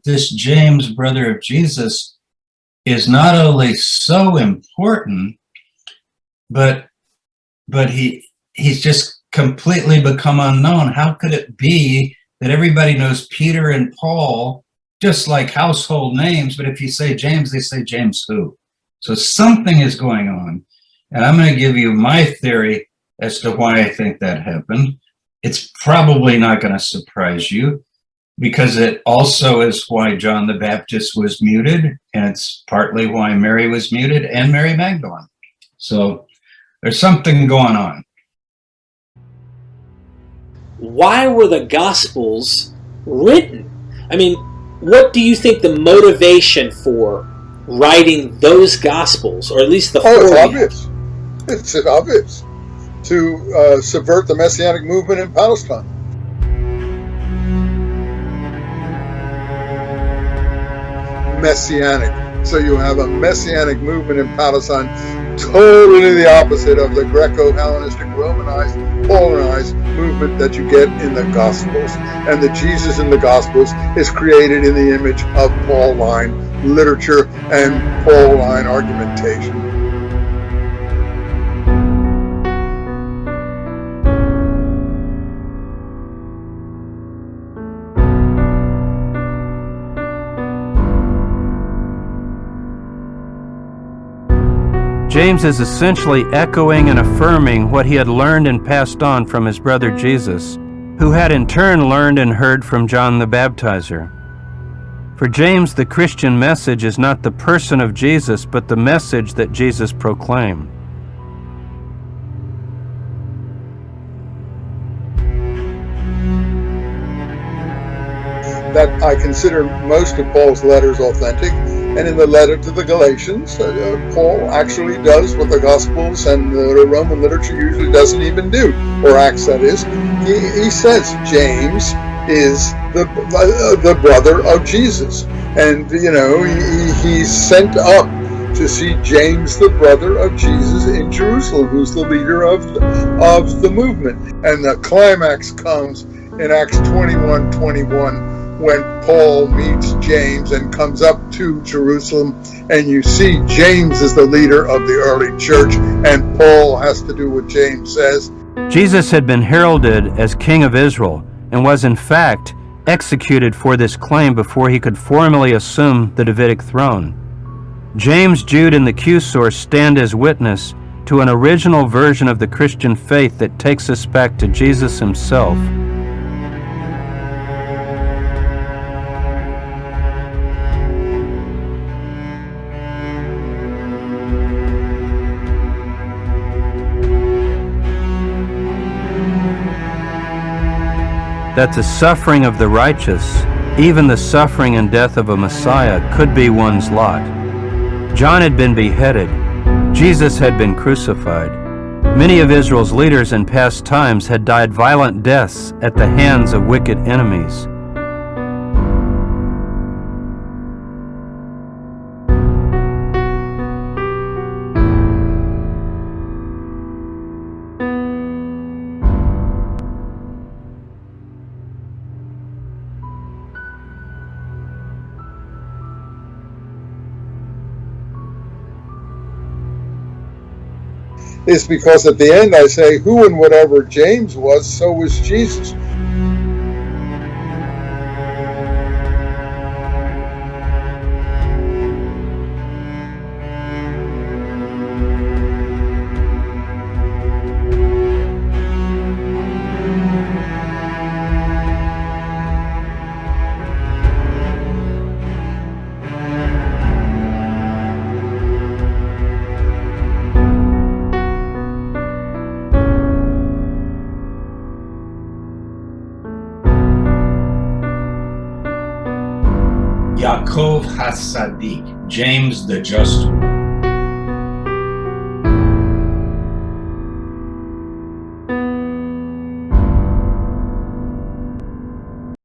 this James, brother of Jesus, is not only so important, but he's just completely become unknown. How could it be that everybody knows Peter and Paul just like household names, but if you say James, they say James who? So something is going on. And I'm going to give you my theory as to why I think that happened. It's probably not going to surprise you, because it also is why John the Baptist was muted, and it's partly why Mary was muted, and Mary Magdalene. So there's something going on. Why were the Gospels written? I mean, what do you think the motivation for writing those Gospels, or at least the it's obvious. It's obvious. To subvert the Messianic movement in Palestine. Messianic. So you have a Messianic movement in Palestine, totally the opposite of the Greco-Hellenistic, Romanized, Paulinized movement that you get in the Gospels. And the Jesus in the Gospels is created in the image of Pauline literature and Pauline argumentation. James is essentially echoing and affirming what he had learned and passed on from his brother Jesus, who had in turn learned and heard from John the Baptizer. For James, the Christian message is not the person of Jesus, but the message that Jesus proclaimed. That I consider most of Paul's letters authentic. And in the letter to the Galatians, Paul actually does what the Gospels and the Roman literature usually doesn't even do, or Acts, that is. He says James is the brother of Jesus. And, you know, he's sent up to see James, the brother of Jesus, in Jerusalem, who's the leader of the movement. And the climax comes in Acts 21:21. When Paul meets James and comes up to Jerusalem, and you see James is the leader of the early church, and Paul has to do what James says. Jesus had been heralded as King of Israel and was in fact executed for this claim before he could formally assume the Davidic throne. James, Jude, and the Q source stand as witness to an original version of the Christian faith that takes us back to Jesus himself. That the suffering of the righteous, even the suffering and death of a Messiah, could be one's lot. John had been beheaded. Jesus had been crucified. Many of Israel's leaders in past times had died violent deaths at the hands of wicked enemies. Is because at the end I say, who and whatever James was, so was Jesus. Yaakov HaSadik, James the Just One.